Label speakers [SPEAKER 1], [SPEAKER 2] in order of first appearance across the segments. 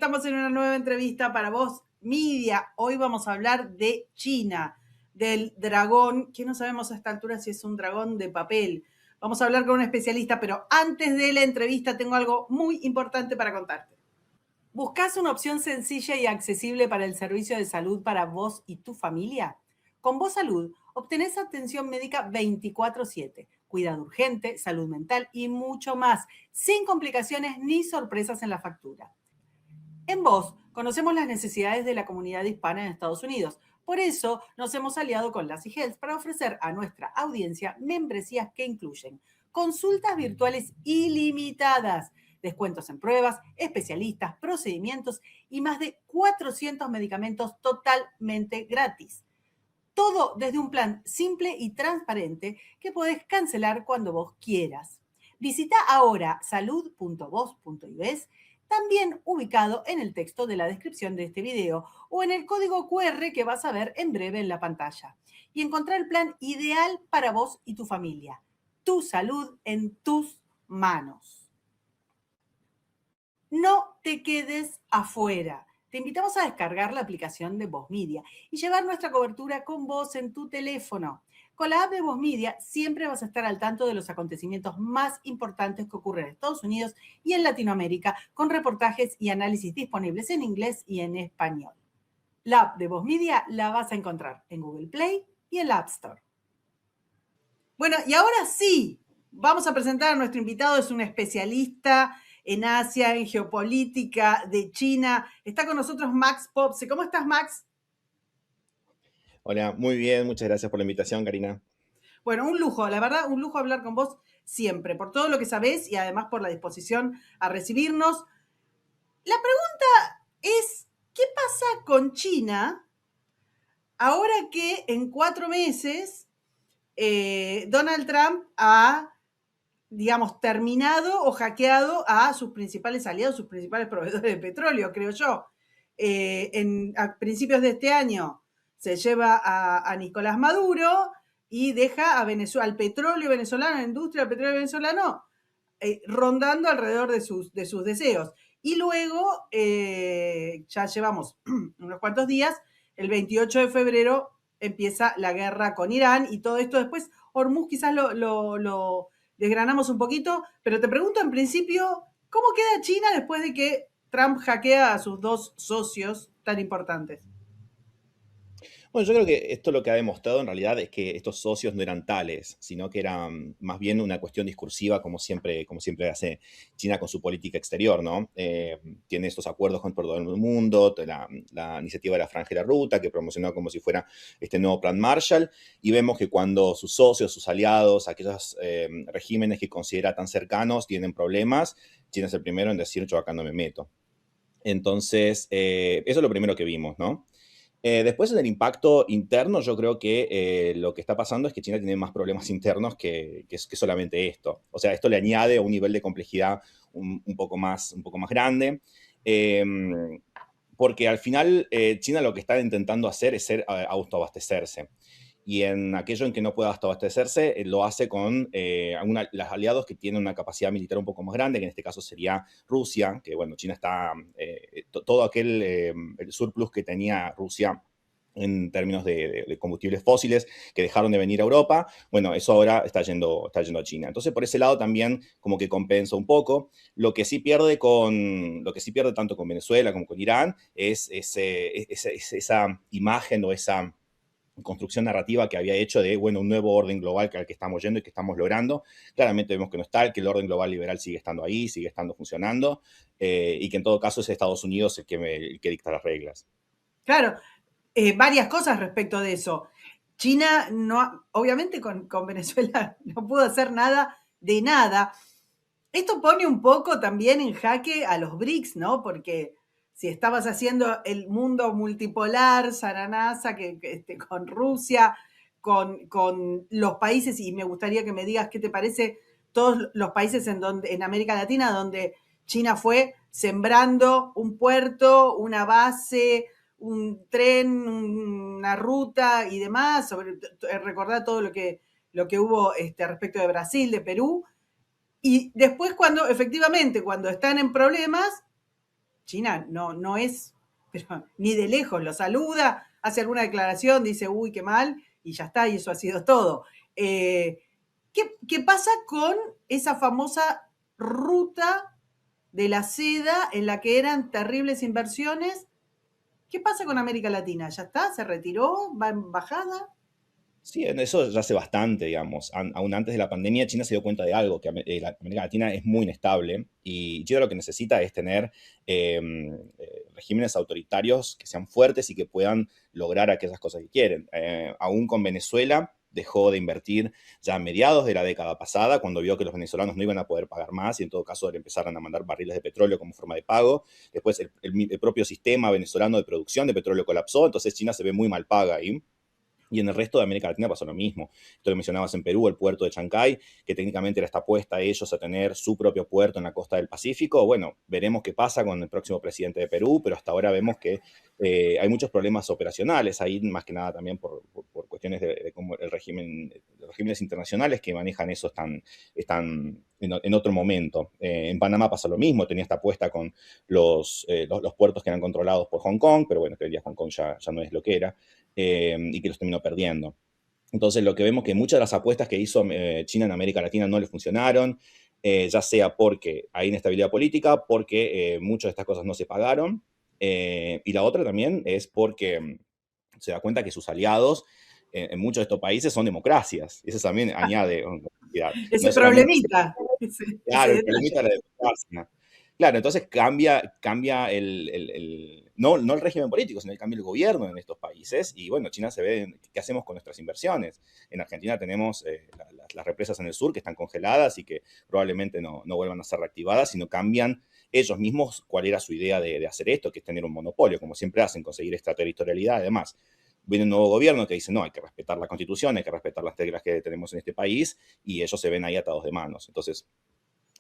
[SPEAKER 1] estamos en una nueva entrevista para Voz Media. Hoy vamos a hablar de China, del dragón, que no sabemos a esta altura si es un dragón de papel. Vamos a hablar con un especialista, pero antes de la entrevista tengo algo muy importante para contarte. ¿Buscas una opción sencilla y accesible para el servicio de salud para vos y tu familia? Con Vos Salud obtenés atención médica 24/7, cuidado urgente, salud mental y mucho más, sin complicaciones ni sorpresas en la factura. En Voz conocemos las necesidades de la comunidad hispana en Estados Unidos. Por eso nos hemos aliado con Lassie Health para ofrecer a nuestra audiencia membresías que incluyen consultas virtuales ilimitadas, descuentos en pruebas, especialistas, procedimientos y más de 400 medicamentos totalmente gratis. Todo desde un plan simple y transparente que podés cancelar cuando vos quieras. Visita ahora salud.voz.us, también ubicado en el texto de la descripción de este video o en el código QR que vas a ver en breve en la pantalla. Y encontrar el plan ideal para vos y tu familia. Tu salud en tus manos. No te quedes afuera. Te invitamos a descargar la aplicación de Voz Media y llevar nuestra cobertura con vos en tu teléfono. Con la app de Voz Media siempre vas a estar al tanto de los acontecimientos más importantes que ocurren en Estados Unidos y en Latinoamérica, con reportajes y análisis disponibles en inglés y en español. La app de Voz Media la vas a encontrar en Google Play y en la App Store. Bueno, y ahora sí, vamos a presentar a nuestro invitado, es un especialista en Asia, en geopolítica de China. Está con nosotros Max Popse. ¿Cómo estás, Max?
[SPEAKER 2] Hola, muy bien, muchas gracias por la invitación, Karina.
[SPEAKER 1] Bueno, un lujo, la verdad, un lujo hablar con vos siempre, por todo lo que sabés y además por la disposición a recibirnos. La pregunta es, ¿qué pasa con China ahora que en 4 meses Donald Trump ha, digamos, terminado o hackeado a sus principales aliados, sus principales proveedores de petróleo, creo yo? A principios de este año se lleva a Nicolás Maduro y deja a Venezuela, al petróleo venezolano, a la industria del petróleo venezolano, rondando alrededor de sus deseos. Y luego, ya llevamos unos cuantos días, el 28 de febrero empieza la guerra con Irán y todo esto después, Hormuz quizás lo desgranamos un poquito, pero te pregunto en principio, ¿cómo queda China después de que Trump hackea a sus dos socios tan importantes?
[SPEAKER 2] Bueno, yo creo que esto lo que ha demostrado en realidad es que estos socios no eran tales, sino que eran más bien una cuestión discursiva, como siempre hace China con su política exterior, ¿no? Tiene estos acuerdos con todo el mundo, la iniciativa de la Franja de la Ruta, que promocionó como si fuera este nuevo plan Marshall, y vemos que cuando sus socios, sus aliados, aquellos regímenes que considera tan cercanos tienen problemas, China es el primero en decir, yo acá no me meto. Entonces, eso es lo primero que vimos, ¿no? Después, en el impacto interno, yo creo que lo que está pasando es que China tiene más problemas internos que solamente esto. O sea, esto le añade un nivel de complejidad un poco más grande. Eh, Porque al final China lo que está intentando hacer es autoabastecerse. Y en aquello en que no puede autoabastecerse, lo hace con los aliados que tienen una capacidad militar un poco más grande, que en este caso sería Rusia, que bueno, China está, todo aquel el surplus que tenía Rusia en términos de combustibles fósiles que dejaron de venir a Europa, bueno, eso ahora está yendo a China. Entonces, por ese lado también como que compensa un poco. Lo que sí pierde tanto con Venezuela como con Irán es esa imagen o esa construcción narrativa que había hecho de, bueno, un nuevo orden global al que estamos yendo y que estamos logrando. Claramente vemos que no está, que el orden global liberal sigue estando ahí, sigue estando funcionando, y que en todo caso es Estados Unidos el que dicta las reglas.
[SPEAKER 1] Claro, varias cosas respecto de eso. China, no, obviamente con Venezuela no pudo hacer nada de nada. Esto pone un poco también en jaque a los BRICS, ¿no? Porque si estabas haciendo el mundo multipolar, Saranasa, con Rusia, con los países, y me gustaría que me digas qué te parece todos los países en América Latina donde China fue sembrando un puerto, una base, un tren, una ruta y demás, recordar todo lo que hubo respecto de Brasil, de Perú, y después cuando efectivamente, cuando están en problemas, China no es, pero ni de lejos, lo saluda, hace alguna declaración, dice, uy, qué mal, y ya está, y eso ha sido todo. ¿Qué pasa con esa famosa ruta de la seda en la que eran terribles inversiones? ¿Qué pasa con América Latina? ¿Ya está? ¿Se retiró? ¿Va en bajada?
[SPEAKER 2] Sí, en eso ya hace bastante, digamos. Aún antes de la pandemia, China se dio cuenta de algo, que la América Latina es muy inestable y China lo que necesita es tener regímenes autoritarios que sean fuertes y que puedan lograr aquellas cosas que quieren. Aún con Venezuela, dejó de invertir ya a mediados de la década pasada, cuando vio que los venezolanos no iban a poder pagar más y en todo caso le empezaron a mandar barriles de petróleo como forma de pago. Después el propio sistema venezolano de producción de petróleo colapsó, entonces China se ve muy mal paga ahí. Y en el resto de América Latina pasó lo mismo. Esto lo mencionabas en Perú, el puerto de Chancay, que técnicamente era esta apuesta a ellos a tener su propio puerto en la costa del Pacífico. Bueno, veremos qué pasa con el próximo presidente de Perú, pero hasta ahora vemos que hay muchos problemas operacionales ahí, más que nada también por cuestiones de cómo los regímenes internacionales que manejan eso están en otro momento. En Panamá pasa lo mismo, tenía esta apuesta con los puertos que eran controlados por Hong Kong, pero bueno, que el día Hong Kong ya no es lo que era. Y que los terminó perdiendo. Entonces, lo que vemos que muchas de las apuestas que hizo China en América Latina no le funcionaron, ya sea porque hay inestabilidad política, porque muchas de estas cosas no se pagaron, y la otra también es porque se da cuenta que sus aliados en muchos de estos países son democracias, y eso también añade complejidad. No
[SPEAKER 1] Ese
[SPEAKER 2] es solamente,
[SPEAKER 1] problemita, ese
[SPEAKER 2] claro, el
[SPEAKER 1] detalle.
[SPEAKER 2] problemita de la democracia. Claro, entonces cambia no el régimen político, sino que cambia el gobierno en estos países. Y bueno, China se ve qué hacemos con nuestras inversiones. En Argentina tenemos las represas en el sur que están congeladas y que probablemente no vuelvan a ser reactivadas, sino cambian ellos mismos cuál era su idea de hacer esto, que es tener un monopolio, como siempre hacen, conseguir extraterritorialidad. Además, viene un nuevo gobierno que dice, no, hay que respetar la constitución, hay que respetar las reglas que tenemos en este país, y ellos se ven ahí atados de manos. Entonces,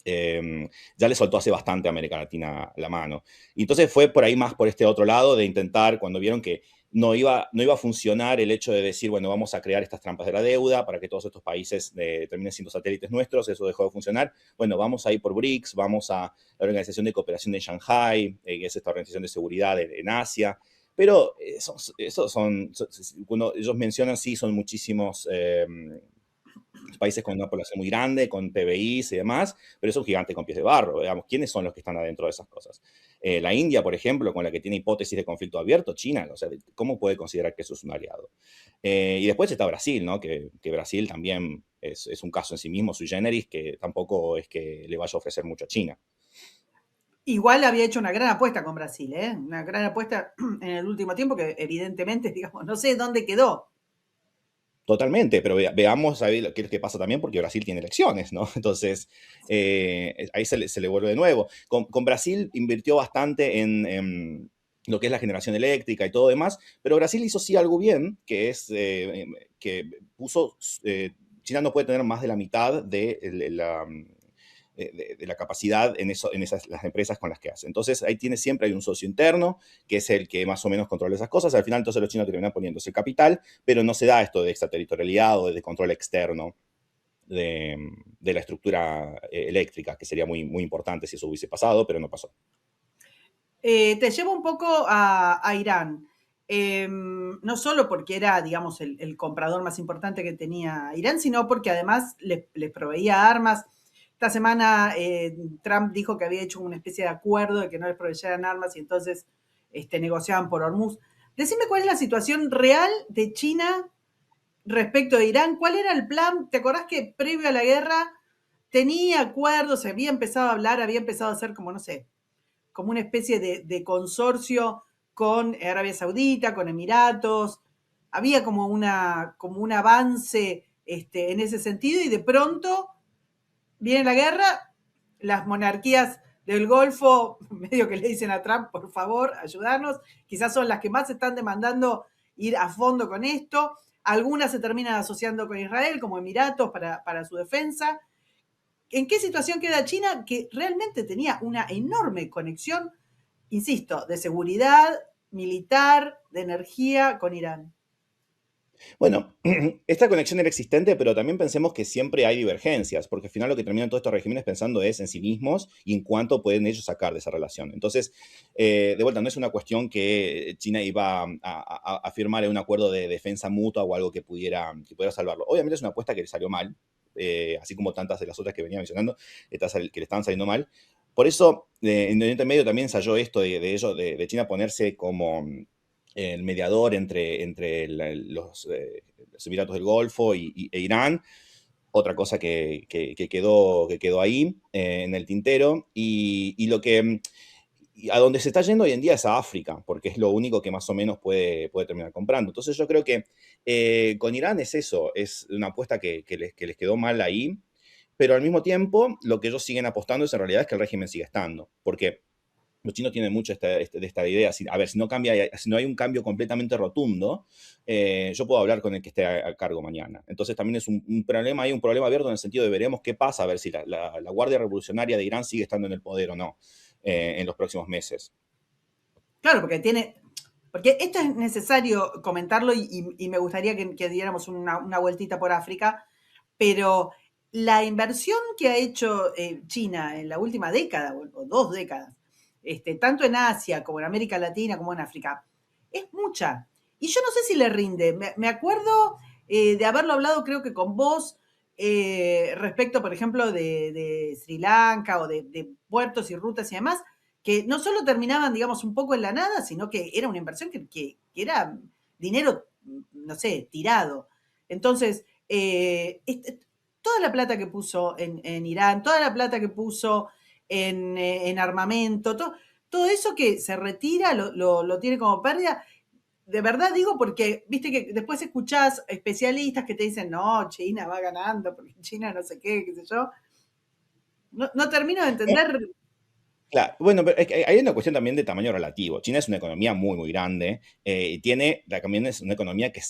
[SPEAKER 2] ya le soltó hace bastante a América Latina la mano. Y entonces fue por ahí más por este otro lado de intentar, cuando vieron que no iba a funcionar el hecho de decir, bueno, vamos a crear estas trampas de la deuda para que todos estos países terminen siendo satélites nuestros, eso dejó de funcionar. Bueno, vamos a ir por BRICS, vamos a la Organización de Cooperación de Shanghai, que es esta organización de seguridad en Asia. Pero cuando ellos mencionan, sí, son muchísimos países con una población muy grande, con PBIs y demás, pero es un gigante con pies de barro. Digamos, ¿quiénes son los que están adentro de esas cosas? La India, por ejemplo, con la que tiene hipótesis de conflicto abierto, China, o sea, ¿cómo puede considerar que eso es un aliado? Y después está Brasil, ¿no? Que Brasil también es un caso en sí mismo, sui generis, que tampoco es que le vaya a ofrecer mucho a China.
[SPEAKER 1] Igual había hecho una gran apuesta con Brasil, ¿eh? Una gran apuesta en el último tiempo que evidentemente, digamos, no sé dónde quedó.
[SPEAKER 2] Totalmente, pero veamos a ver qué es lo que pasa también, porque Brasil tiene elecciones, ¿no? Entonces, ahí se le vuelve de nuevo. Con Brasil invirtió bastante en lo que es la generación eléctrica y todo demás, pero Brasil hizo sí algo bien, que es que puso, China no puede tener más de la mitad de la capacidad en las empresas con las que hace. Entonces, ahí siempre hay un socio interno, que es el que más o menos controla esas cosas. Al final, entonces los chinos terminan poniéndose el capital, pero no se da esto de extraterritorialidad o de control externo de la estructura eléctrica, que sería muy, muy importante si eso hubiese pasado, pero no pasó.
[SPEAKER 1] Te llevo un poco a Irán. No solo porque era, digamos, el comprador más importante que tenía Irán, sino porque además les proveía armas. Esta semana Trump dijo que había hecho una especie de acuerdo de que no les proveyeran armas y entonces negociaban por Hormuz. Decime cuál es la situación real de China respecto de Irán. ¿Cuál era el plan? ¿Te acordás que previo a la guerra tenía acuerdos, se había empezado a hablar, había empezado a hacer como, no sé, como una especie de consorcio con Arabia Saudita, con Emiratos? Había como un avance en ese sentido y de pronto viene la guerra, las monarquías del Golfo medio que le dicen a Trump, por favor, ayudarnos, quizás son las que más están demandando ir a fondo con esto, algunas se terminan asociando con Israel, como Emiratos, para su defensa. ¿En qué situación queda China? Que realmente tenía una enorme conexión, insisto, de seguridad, militar, de energía con Irán.
[SPEAKER 2] Bueno, esta conexión era existente, pero también pensemos que siempre hay divergencias, porque al final lo que terminan todos estos regímenes pensando es en sí mismos y en cuánto pueden ellos sacar de esa relación. Entonces, de vuelta, no es una cuestión que China iba a firmar un acuerdo de defensa mutua o algo que pudiera salvarlo. Obviamente es una apuesta que le salió mal, así como tantas de las otras que venía mencionando, que le estaban saliendo mal. Por eso, en Oriente Medio también ensayó esto de China ponerse como el mediador entre los Emiratos del Golfo e Irán, otra cosa que quedó ahí en el tintero, y a donde se está yendo hoy en día es a África, porque es lo único que más o menos puede terminar comprando. Entonces yo creo que con Irán es eso, es una apuesta que les quedó mal ahí, pero al mismo tiempo lo que ellos siguen apostando es en realidad es que el régimen sigue estando, porque los chinos tienen mucho de esta idea. A ver, si no hay un cambio completamente rotundo, yo puedo hablar con el que esté a cargo mañana. Entonces también es un problema, hay un problema abierto en el sentido de veremos qué pasa, a ver si la Guardia Revolucionaria de Irán sigue estando en el poder o no en los próximos meses.
[SPEAKER 1] Claro, porque esto es necesario comentarlo y me gustaría que diéramos una vueltita por África, pero la inversión que ha hecho China en la última década o 2 décadas, tanto en Asia como en América Latina como en África, es mucha. Y yo no sé si le rinde. Me acuerdo de haberlo hablado creo que con vos respecto, por ejemplo, de Sri Lanka o de puertos y rutas y demás, que no solo terminaban, digamos, un poco en la nada, sino que era una inversión que era dinero, no sé, tirado. Entonces, toda la plata que puso en Irán, toda la plata que puso en armamento, todo eso que se retira lo tiene como pérdida. De verdad digo, porque viste que después escuchás especialistas que te dicen, no, China va ganando, porque China no sé qué sé yo. No termino de entender.
[SPEAKER 2] Claro, bueno, pero hay una cuestión también de tamaño relativo. China es una economía muy, muy grande y también es una economía que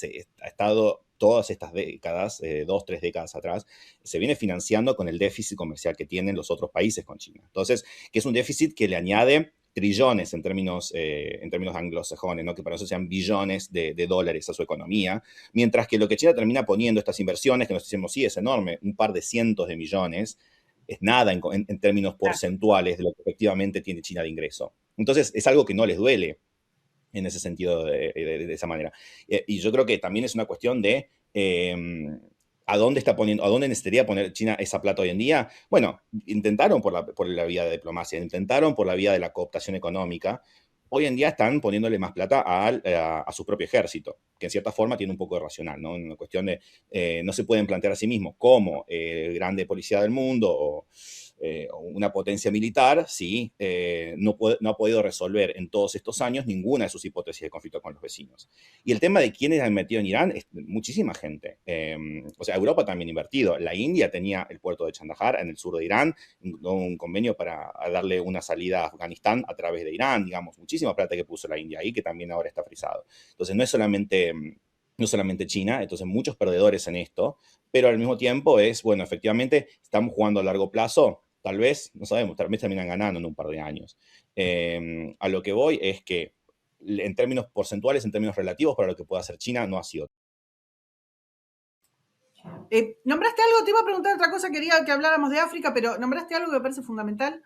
[SPEAKER 2] ha estado todas estas décadas, 2, 3 décadas atrás, se viene financiando con el déficit comercial que tienen los otros países con China. Entonces, que es un déficit que le añade trillones en términos anglosajones, ¿no? Que para nosotros sean billones de dólares a su economía, mientras que lo que China termina poniendo estas inversiones, que nos decimos, sí, es enorme, un par de cientos de millones, es nada en términos porcentuales de lo que efectivamente tiene China de ingreso. Entonces, es algo que no les duele en ese sentido, de esa manera. Y yo creo que también es una cuestión de a dónde necesitaría poner China esa plata hoy en día. Bueno, intentaron por la vía de diplomacia, intentaron por la vía de la cooptación económica. Hoy en día están poniéndole más plata a su propio ejército, que en cierta forma tiene un poco de racional, ¿no? Una cuestión de no se pueden plantear a sí mismos como grande policía del mundo o una potencia militar si no ha podido resolver en todos estos años ninguna de sus hipótesis de conflicto con los vecinos. Y el tema de quiénes han metido en Irán es muchísima gente. O sea, Europa también ha invertido. La India tenía el puerto de Chandahar en el sur de Irán, un convenio para darle una salida a Afganistán a través de Irán, digamos, muchísima plata que puso la India ahí, que también ahora está frisado. Entonces, no solamente China, entonces muchos perdedores en esto, pero al mismo tiempo bueno, efectivamente, estamos jugando a largo plazo, tal vez, no sabemos, tal vez terminan ganando en un par de años. A lo que voy es que en términos porcentuales, en términos relativos, para lo que pueda hacer China, no ha sido.
[SPEAKER 1] Nombraste algo, te iba a preguntar otra cosa, quería que habláramos de África, pero nombraste algo que me parece fundamental,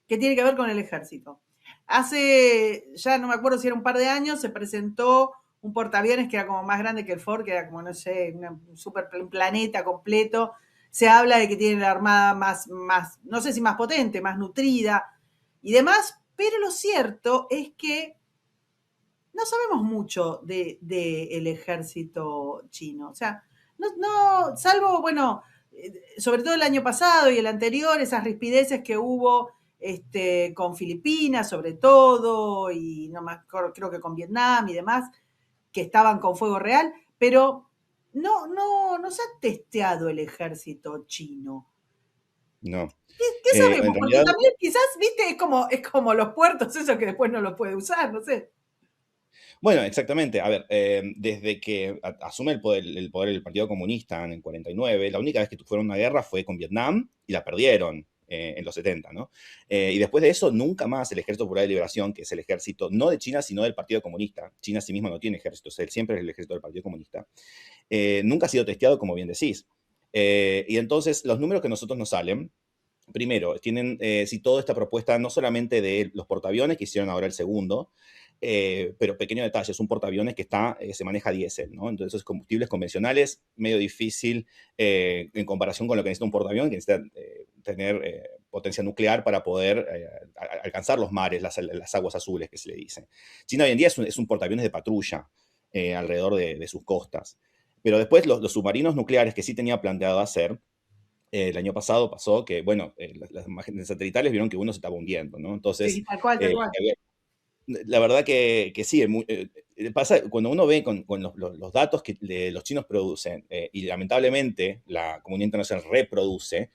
[SPEAKER 1] que tiene que ver con el ejército. Hace, ya no me acuerdo si era un par de años, se presentó un portaaviones que era como más grande que el Ford, que era como, no sé, un super planeta completo. Se habla de que tiene la armada más, no sé si más potente, más nutrida y demás, pero lo cierto es que no sabemos mucho del ejército chino. O sea, salvo, bueno, sobre todo el año pasado y el anterior, esas rispideces que hubo con Filipinas, sobre todo, y no me acuerdo, creo que con Vietnam y demás, que estaban con fuego real, pero no se ha testeado el ejército chino.
[SPEAKER 2] No.
[SPEAKER 1] ¿Qué
[SPEAKER 2] En
[SPEAKER 1] sabemos? Porque
[SPEAKER 2] realidad,
[SPEAKER 1] también quizás, viste, es como los puertos, eso que después no los puede usar, no sé.
[SPEAKER 2] bueno, exactamente. A ver, desde que asume el poder el Partido Comunista en el 49, la única vez que fueron a una guerra fue con Vietnam y la perdieron. en los 70, ¿no? Y después de eso, nunca más el Ejército Popular de Liberación, que es el ejército no de China, sino del Partido Comunista. China sí mismo no tiene ejército, él siempre es el ejército del Partido Comunista. Nunca ha sido testeado, como bien decís. Y entonces, los números que a nosotros nos salen, primero, tienen sí, toda esta propuesta, no solamente de los portaaviones, que hicieron ahora el segundo, pero pequeño detalle, es un portaaviones que se maneja diésel, ¿no? Entonces, combustibles convencionales, medio difícil en comparación con lo que necesita un portaaviones, que necesita tener potencia nuclear para poder alcanzar los mares, las aguas azules, que se le dice. China hoy en día es un portaaviones de patrulla alrededor de sus costas. Pero después los submarinos nucleares que sí tenía planteado hacer, el año pasado pasó que, bueno, las imágenes satelitales vieron que uno se estaba hundiendo, ¿no? Entonces,
[SPEAKER 1] Sí, tal cual, tal cual.
[SPEAKER 2] la verdad que sí, pasa cuando uno ve con los datos que los chinos producen y lamentablemente la comunidad internacional reproduce,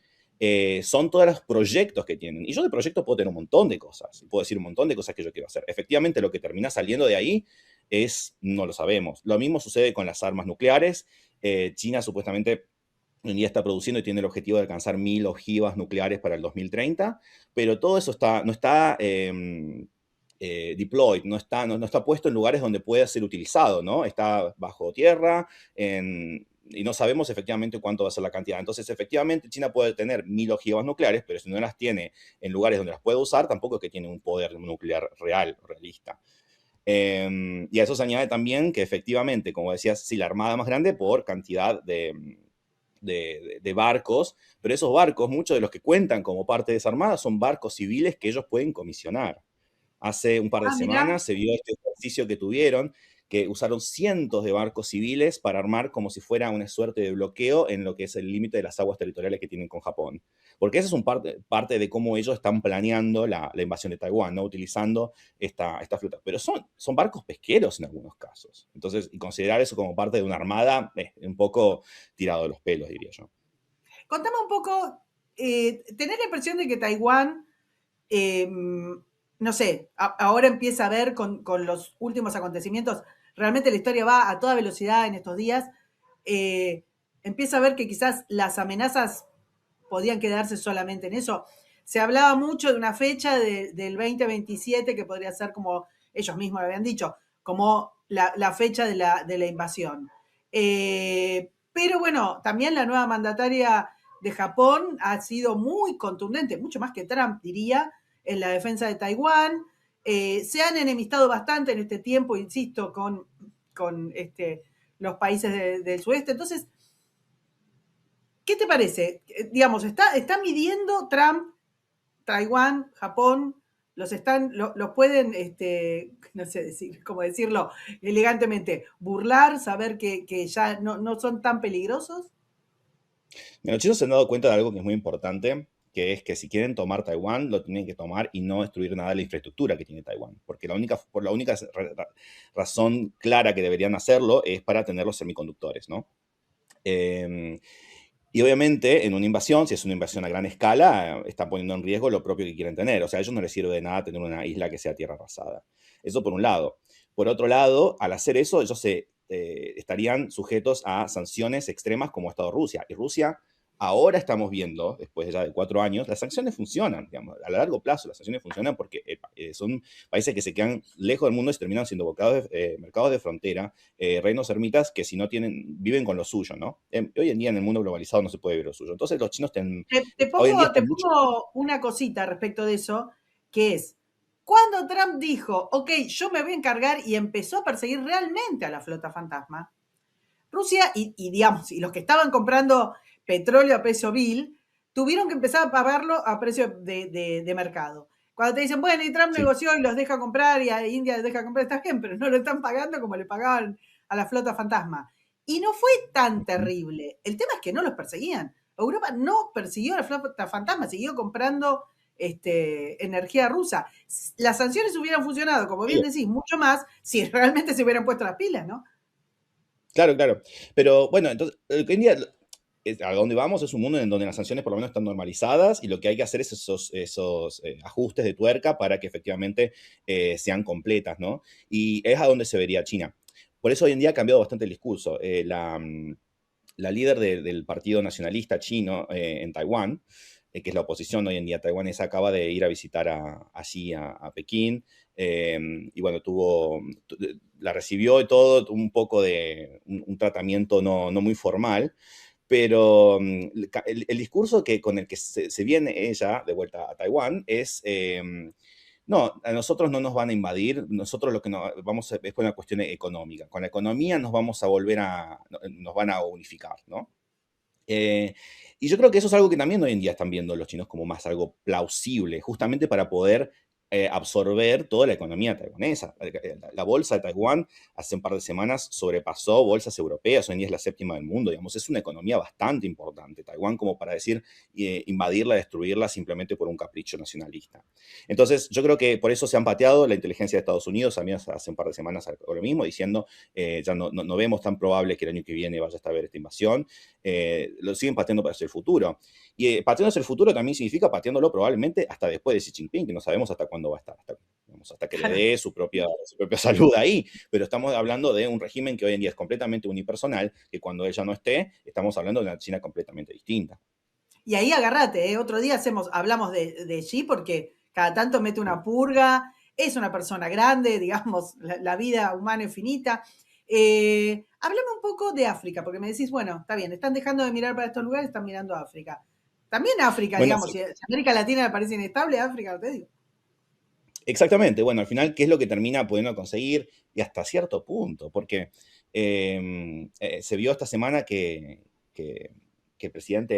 [SPEAKER 2] son todos los proyectos que tienen. Y yo de proyectos puedo tener un montón de cosas, puedo decir un montón de cosas que yo quiero hacer. Efectivamente, lo que termina saliendo de ahí no lo sabemos. Lo mismo sucede con las armas nucleares. China supuestamente hoy en día está produciendo y tiene el objetivo de alcanzar 1000 ojivas nucleares para el 2030, pero todo eso no está deployed, no está puesto en lugares donde pueda ser utilizado, ¿no? Está bajo tierra y no sabemos efectivamente cuánto va a ser la cantidad. Entonces, efectivamente, China puede tener 1000 ojivas nucleares, pero si no las tiene en lugares donde las puede usar, tampoco es que tiene un poder nuclear realista. Y a eso se añade también que efectivamente, como decías, sí, la armada más grande por cantidad de barcos, pero esos barcos, muchos de los que cuentan como parte de esa armada, son barcos civiles que ellos pueden comisionar. Hace un par de
[SPEAKER 1] Ah, mirá.
[SPEAKER 2] semanas se vio este ejercicio que tuvieron, que usaron cientos de barcos civiles para armar como si fuera una suerte de bloqueo en lo que es el límite de las aguas territoriales que tienen con Japón. Porque esa es parte de cómo ellos están planeando la invasión de Taiwán, ¿no? Utilizando esta flota. Pero son barcos pesqueros en algunos casos. Entonces, y considerar eso como parte de una armada es un poco tirado de los pelos, diría yo.
[SPEAKER 1] Contame un poco, ¿tenés la impresión de que Taiwán, no sé, ahora empieza a ver con los últimos acontecimientos, realmente la historia va a toda velocidad en estos días, empieza a ver que quizás las amenazas podían quedarse solamente en eso? Se hablaba mucho de una fecha del 2027 que podría ser, como ellos mismos lo habían dicho, como la fecha de la invasión. Pero bueno, también la nueva mandataria de Japón ha sido muy contundente, mucho más que Trump, diría, en la defensa de Taiwán. Se han enemistado bastante en este tiempo, insisto, con los países del sudeste. Entonces, ¿qué te parece? Digamos, está midiendo Trump, Taiwán, Japón, los pueden, no sé cómo decirlo elegantemente, burlar, saber que ya no son tan peligrosos.
[SPEAKER 2] Los chinos se han dado cuenta de algo que es muy importante, que es que si quieren tomar Taiwán, lo tienen que tomar y no destruir nada de la infraestructura que tiene Taiwán. Porque por la única razón clara que deberían hacerlo es para tener los semiconductores, ¿no? Y obviamente, en una invasión, si es una invasión a gran escala, están poniendo en riesgo lo propio que quieren tener. O sea, a ellos no les sirve de nada tener una isla que sea tierra arrasada. Eso por un lado. Por otro lado, al hacer eso, ellos estarían sujetos a sanciones extremas como ha estado Rusia. Y Rusia, ahora estamos viendo, después ya de 4 años, las sanciones funcionan, digamos, a largo plazo las sanciones funcionan porque son países que se quedan lejos del mundo y se terminan siendo mercados de frontera, reinos ermitas que si no viven con lo suyo, ¿no? Hoy en día en el mundo globalizado no se puede vivir lo suyo. Entonces los chinos
[SPEAKER 1] Te
[SPEAKER 2] hoy en día
[SPEAKER 1] te
[SPEAKER 2] están mucho...
[SPEAKER 1] pongo una cosita respecto de eso, que es, cuando Trump dijo, ok, yo me voy a encargar y empezó a perseguir realmente a la flota fantasma, Rusia digamos, y los que estaban comprando petróleo a precio vil, tuvieron que empezar a pagarlo a precio de mercado. Cuando te dicen, bueno, y Trump
[SPEAKER 2] Sí.
[SPEAKER 1] negoció y los deja comprar y a India les deja comprar, está bien, pero no lo están pagando como le pagaban a la flota fantasma. Y no fue tan terrible. El tema es que no los perseguían. Europa no persiguió a la flota fantasma, siguió comprando energía rusa. Las sanciones hubieran funcionado, como bien decís, mucho más si realmente se hubieran puesto las pilas, ¿no?
[SPEAKER 2] Claro, claro. Pero bueno, entonces, hoy en día a donde vamos es un mundo en donde las sanciones por lo menos están normalizadas y lo que hay que hacer es esos ajustes de tuerca para que efectivamente sean completas, ¿no? Y es a donde se vería China. Por eso hoy en día ha cambiado bastante el discurso. La líder del Partido Nacionalista Chino en Taiwán que es la oposición hoy en día taiwanesa, acaba de ir a visitar allí a Pekín. Y bueno, la recibió y todo, un poco de un tratamiento no muy formal, pero el discurso con el que se viene ella de vuelta a Taiwán es, no, a nosotros no nos van a invadir, nosotros lo que vamos es por una cuestión económica. Con la economía nos vamos a nos van a unificar, ¿no? Y yo creo que eso es algo que también hoy en día están viendo los chinos como más algo plausible, justamente para poder absorber toda la economía taiwanesa. La bolsa de Taiwán hace un par de semanas sobrepasó bolsas europeas, hoy en día es la séptima del mundo, digamos, es una economía bastante importante. Taiwán como para decir invadirla, destruirla simplemente por un capricho nacionalista. Entonces, yo creo que por eso se han pateado la inteligencia de Estados Unidos, también hace un par de semanas lo mismo, diciendo ya no vemos tan probable que el año que viene vaya a haber esta invasión. Lo siguen pateando para hacia el futuro. Y pateando hacia el futuro también significa pateándolo probablemente hasta después de Xi Jinping, que no sabemos hasta cuándo va a estar, hasta que le
[SPEAKER 1] Claro.
[SPEAKER 2] dé su propia salud ahí. Pero estamos hablando de un régimen que hoy en día es completamente unipersonal, que cuando ella no esté, estamos hablando de una China completamente distinta.
[SPEAKER 1] Y ahí agarrate, ¿eh? Otro día hablamos de Xi porque cada tanto mete una purga, es una persona grande, digamos, la vida humana es finita. Háblame un poco de África, porque me decís, bueno, está bien, están dejando de mirar para estos lugares, están mirando a África. También África,
[SPEAKER 2] Bueno,
[SPEAKER 1] digamos, si América Latina me parece inestable, África, no te digo.
[SPEAKER 2] exactamente. Bueno, al final, ¿qué es lo que termina pudiendo conseguir? Y hasta cierto punto, porque se vio esta semana que el presidente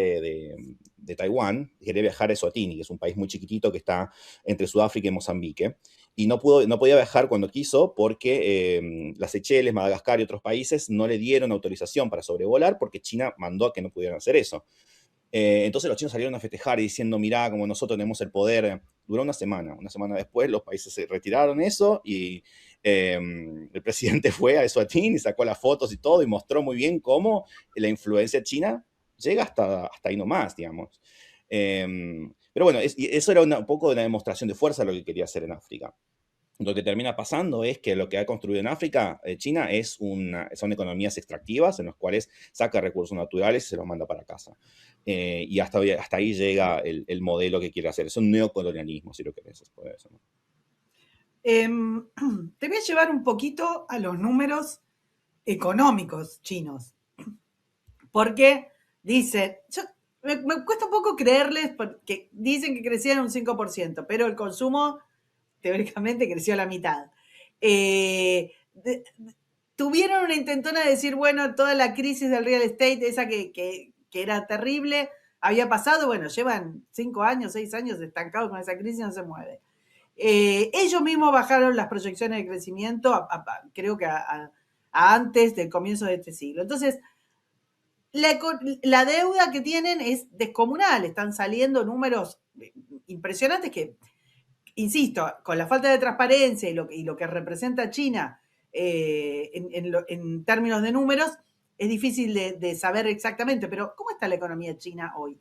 [SPEAKER 2] de Taiwán quería viajar a Eswatini, que es un país muy chiquitito que está entre Sudáfrica y Mozambique, y no podía viajar cuando quiso porque las Seychelles, Madagascar y otros países no le dieron autorización para sobrevolar porque China mandó a que no pudieran hacer eso. Entonces los chinos salieron a festejar y diciendo, mirá, como nosotros tenemos el poder. Duró una semana. Una semana después los países se retiraron eso y el presidente fue a Eswatini y sacó las fotos y todo y mostró muy bien cómo la influencia china llega hasta ahí nomás, digamos. Pero bueno, y eso era un poco de una demostración de fuerza lo que quería hacer en África. Lo que termina pasando es que lo que ha construido en África, China, son economías extractivas en las cuales saca recursos naturales y se los manda para casa. Y hasta ahí llega el modelo que quiere hacer. Es un neocolonialismo, si lo querés. Puede ser, ¿no?
[SPEAKER 1] Te voy a llevar un poquito a los números económicos chinos, porque dicen, me cuesta un poco creerles, porque dicen que crecían un 5%, pero el consumo teóricamente creció a la mitad. Tuvieron una intentona de decir, bueno, toda la crisis del real estate, esa que era terrible, había pasado, bueno, llevan 5 años, 6 años estancados con esa crisis, no se mueve. Ellos mismos bajaron las proyecciones de crecimiento, creo que a antes del comienzo de este siglo. Entonces, la deuda que tienen es descomunal, están saliendo números impresionantes que, insisto, con la falta de transparencia y lo que representa China en términos de números, es difícil de saber exactamente, pero ¿cómo está la economía china hoy?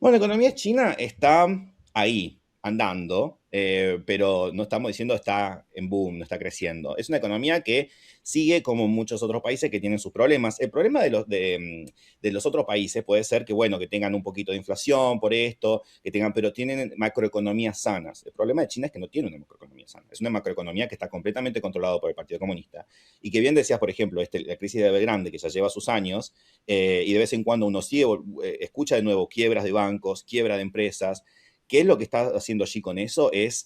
[SPEAKER 2] Bueno, la economía china está ahí, andando, pero no estamos diciendo está en boom, no está creciendo. Es una economía que sigue como muchos otros países que tienen sus problemas. El problema de los otros países puede ser que, bueno, que tengan un poquito de inflación por esto, pero tienen macroeconomías sanas. El problema de China es que no tiene una macroeconomía sana. Es una macroeconomía que está completamente controlada por el Partido Comunista. Y que bien decías, por ejemplo, la crisis de Evergrande, que ya lleva sus años, y de vez en cuando uno sigue, escucha de nuevo quiebras de bancos, quiebra de empresas. ¿Qué es lo que está haciendo allí con eso? Es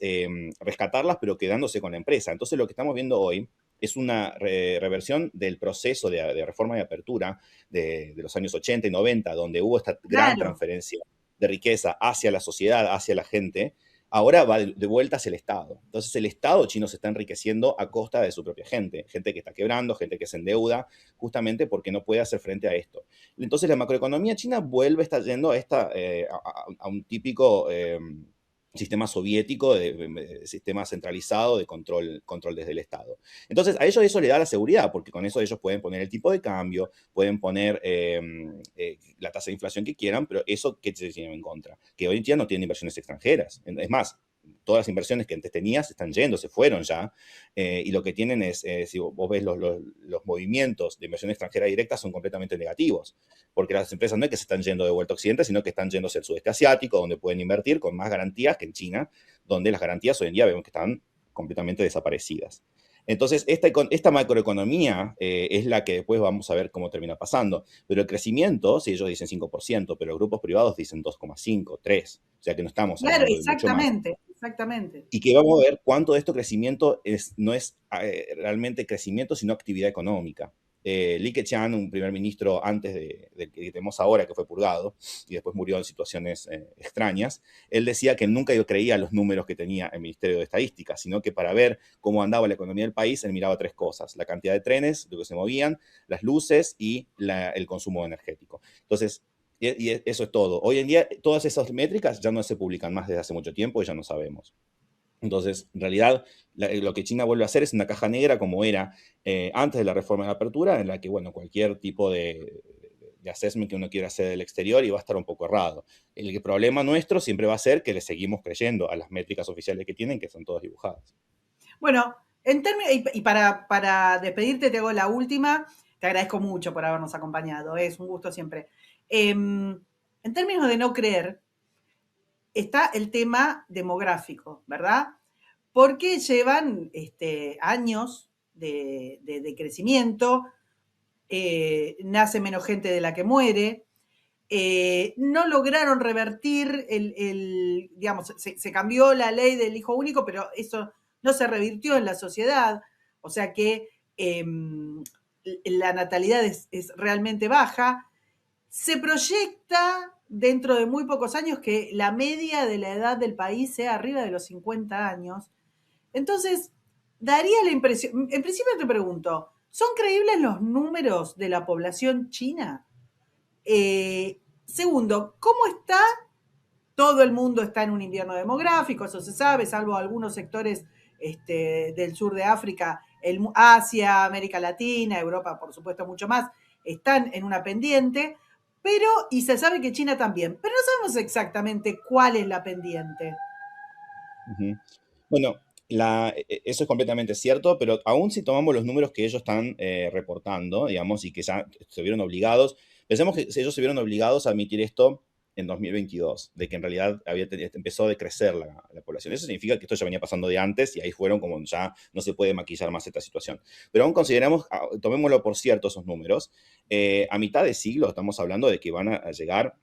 [SPEAKER 2] rescatarlas, pero quedándose con la empresa. Entonces, lo que estamos viendo hoy es una reversión del proceso de reforma y apertura de los años 80 y 90, donde hubo esta gran
[SPEAKER 1] Claro.
[SPEAKER 2] transferencia de riqueza hacia la sociedad, hacia la gente. Ahora va de vuelta hacia el Estado. Entonces, el Estado chino se está enriqueciendo a costa de su propia gente. Gente que está quebrando, gente que se endeuda, justamente porque no puede hacer frente a esto. Entonces la macroeconomía china está yendo a un típico sistema soviético, de sistema centralizado de control desde el Estado. Entonces a ellos eso le da la seguridad, porque con eso ellos pueden poner el tipo de cambio, pueden poner la tasa de inflación que quieran, pero eso que se tiene en contra, que hoy en día no tienen inversiones extranjeras. Es más, todas las inversiones que antes tenías están yendo, se fueron ya, y lo que tienen es, si vos ves los movimientos de inversión extranjera directa son completamente negativos, porque las empresas no es que se están yendo de vuelta a Occidente, sino que están yendo hacia el sudeste asiático, donde pueden invertir con más garantías que en China, donde las garantías hoy en día vemos que están completamente desaparecidas. Entonces, esta macroeconomía es la que después vamos a ver cómo termina pasando. Pero el crecimiento, si ellos dicen 5%, pero los grupos privados dicen 2,5, 3. O sea que no estamos
[SPEAKER 1] Claro,
[SPEAKER 2] hablando de mucho más.
[SPEAKER 1] exactamente, exactamente.
[SPEAKER 2] Y que vamos a ver cuánto de esto crecimiento no es realmente crecimiento, sino actividad económica. Li Keqiang, un primer ministro antes del que tenemos ahora, que fue purgado y después murió en situaciones extrañas, él decía que nunca creía los números que tenía el Ministerio de Estadística, sino que para ver cómo andaba la economía del país, él miraba tres cosas: la cantidad de trenes, lo que se movían, las luces y el consumo energético. Entonces, y eso es todo. Hoy en día, todas esas métricas ya no se publican más desde hace mucho tiempo y ya no sabemos. Entonces, en realidad, lo que China vuelve a hacer es una caja negra como era antes de la reforma de la apertura, en la que, bueno, cualquier tipo de assessment que uno quiera hacer del exterior iba a estar un poco errado. El problema nuestro siempre va a ser que le seguimos creyendo a las métricas oficiales que tienen, que son todas dibujadas.
[SPEAKER 1] Bueno, y para despedirte te hago la última. Te agradezco mucho por habernos acompañado, es un gusto siempre. En términos de no creer, está el tema demográfico, ¿verdad? Porque llevan años de crecimiento, nace menos gente de la que muere, no lograron revertir digamos, se cambió la ley del hijo único, pero eso no se revirtió en la sociedad, o sea que la natalidad es realmente baja. Se proyecta dentro de muy pocos años que la media de la edad del país sea arriba de los 50 años. Entonces, daría la impresión, en principio te pregunto, ¿son creíbles los números de la población china? Segundo, ¿cómo está? Todo el mundo está en un invierno demográfico, eso se sabe, salvo algunos sectores del sur de África, Asia, América Latina, Europa, por supuesto, mucho más, están en una pendiente, pero, y se sabe que China también, pero no sabemos exactamente cuál es la pendiente.
[SPEAKER 2] Uh-huh. Bueno, eso es completamente cierto, pero aún si tomamos los números que ellos están reportando, digamos, y que ya se vieron obligados, pensemos que ellos se vieron obligados a admitir esto en 2022, de que en realidad empezó a decrecer la población. Eso significa que esto ya venía pasando de antes y ahí fueron como ya no se puede maquillar más esta situación. Pero aún consideramos, tomémoslo por cierto esos números, a mitad de siglo estamos hablando de que van a llegar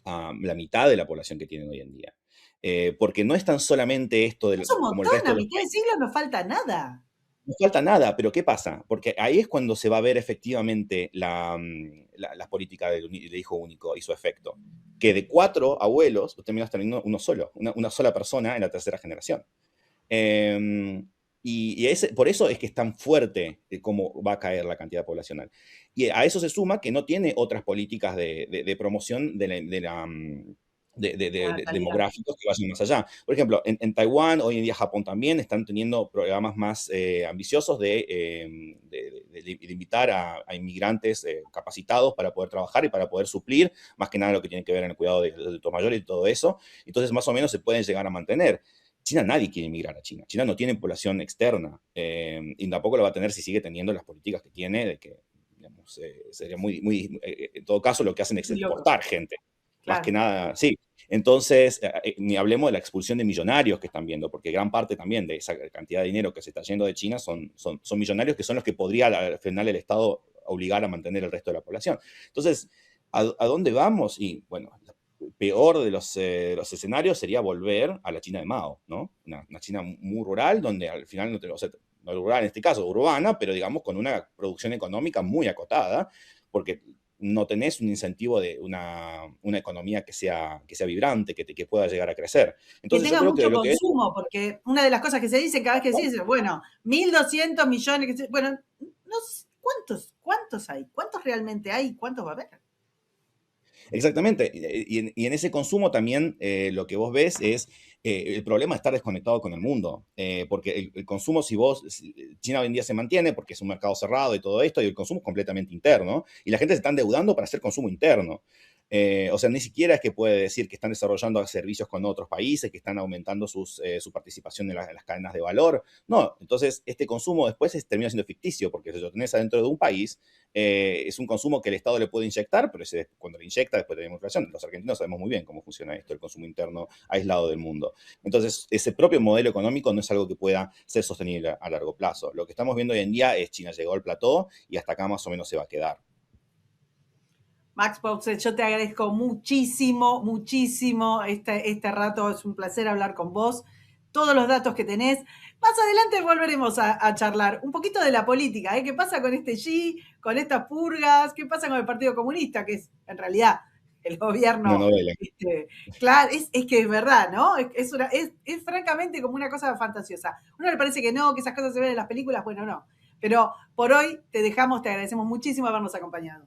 [SPEAKER 2] a la mitad de la población que tienen hoy en día. Porque no es tan solamente esto
[SPEAKER 1] Es un
[SPEAKER 2] como el
[SPEAKER 1] montón,
[SPEAKER 2] resto
[SPEAKER 1] a
[SPEAKER 2] de los
[SPEAKER 1] mitad de siglo no falta nada.
[SPEAKER 2] no falta nada, pero ¿qué pasa? Porque ahí es cuando se va a ver efectivamente la política del hijo único y su efecto. Que de 4 abuelos, tú terminas teniendo uno solo, una sola persona en la tercera generación. Por eso es que es tan fuerte cómo va a caer la cantidad poblacional. Y a eso se suma que no tiene otras políticas de promoción demográficos que vayan más allá. Por ejemplo, en Taiwán, hoy en día Japón también, están teniendo programas más ambiciosos de invitar a inmigrantes capacitados para poder trabajar y para poder suplir, más que nada lo que tiene que ver en el cuidado de adultos mayores y todo eso. Entonces, más o menos se pueden llegar a mantener. China nadie quiere emigrar a China. China no tiene población externa y tampoco lo va a tener si sigue teniendo las políticas que tiene, de que digamos, sería en todo caso lo que hacen es exportar gente. Más
[SPEAKER 1] Claro.
[SPEAKER 2] que nada, sí. Entonces, ni hablemos de la expulsión de millonarios que están viendo, porque gran parte también de esa cantidad de dinero que se está yendo de China son millonarios que son los que podría al final el Estado obligar a mantener el resto de la población. Entonces, ¿a dónde vamos? Y bueno, el peor de los escenarios sería volver a la China de Mao, ¿no? Una China muy rural, donde al final, o sea, no rural en este caso, urbana, pero digamos con una producción económica muy acotada, porque no tenés un incentivo de una economía que sea vibrante, que pueda llegar a crecer.
[SPEAKER 1] Que
[SPEAKER 2] Entonces yo
[SPEAKER 1] tenga
[SPEAKER 2] creo que
[SPEAKER 1] mucho
[SPEAKER 2] lo que es...
[SPEAKER 1] consumo, porque una de las cosas que se dice cada vez que se dice, bueno, 1.200 millones, bueno, no sé, ¿cuántos hay? ¿Cuántos realmente hay? ¿Cuántos va a haber?
[SPEAKER 2] Exactamente. Y en ese consumo también lo que vos ves es el problema de estar desconectado con el mundo. Porque el consumo, China hoy en día se mantiene porque es un mercado cerrado y todo esto, y el consumo es completamente interno, y la gente se está endeudando para hacer consumo interno. O sea, ni siquiera es que puede decir que están desarrollando servicios con otros países, que están aumentando su participación en las cadenas de valor. No, entonces este consumo después termina siendo ficticio, porque si lo tenés adentro de un país, es un consumo que el Estado le puede inyectar, pero cuando le inyecta, después tenemos inflación. Los argentinos sabemos muy bien cómo funciona esto, el consumo interno aislado del mundo. Entonces, ese propio modelo económico no es algo que pueda ser sostenible a largo plazo. Lo que estamos viendo hoy en día es China llegó al plató y hasta acá más o menos se va a quedar.
[SPEAKER 1] Max Pauset, yo te agradezco muchísimo, muchísimo este rato. Es un placer hablar con vos. Todos los datos que tenés. Más adelante volveremos a charlar un poquito de la política, ¿eh? ¿Qué pasa con este Xi, con estas purgas? ¿Qué pasa con el Partido Comunista? Que es, en realidad, el
[SPEAKER 2] Una
[SPEAKER 1] gobierno.
[SPEAKER 2] novela.
[SPEAKER 1] Claro, es que es verdad, ¿no? Es francamente como una cosa fantasiosa. A uno le parece que no, que esas cosas se ven en las películas. Bueno, no. Pero por hoy te dejamos, te agradecemos muchísimo habernos acompañado.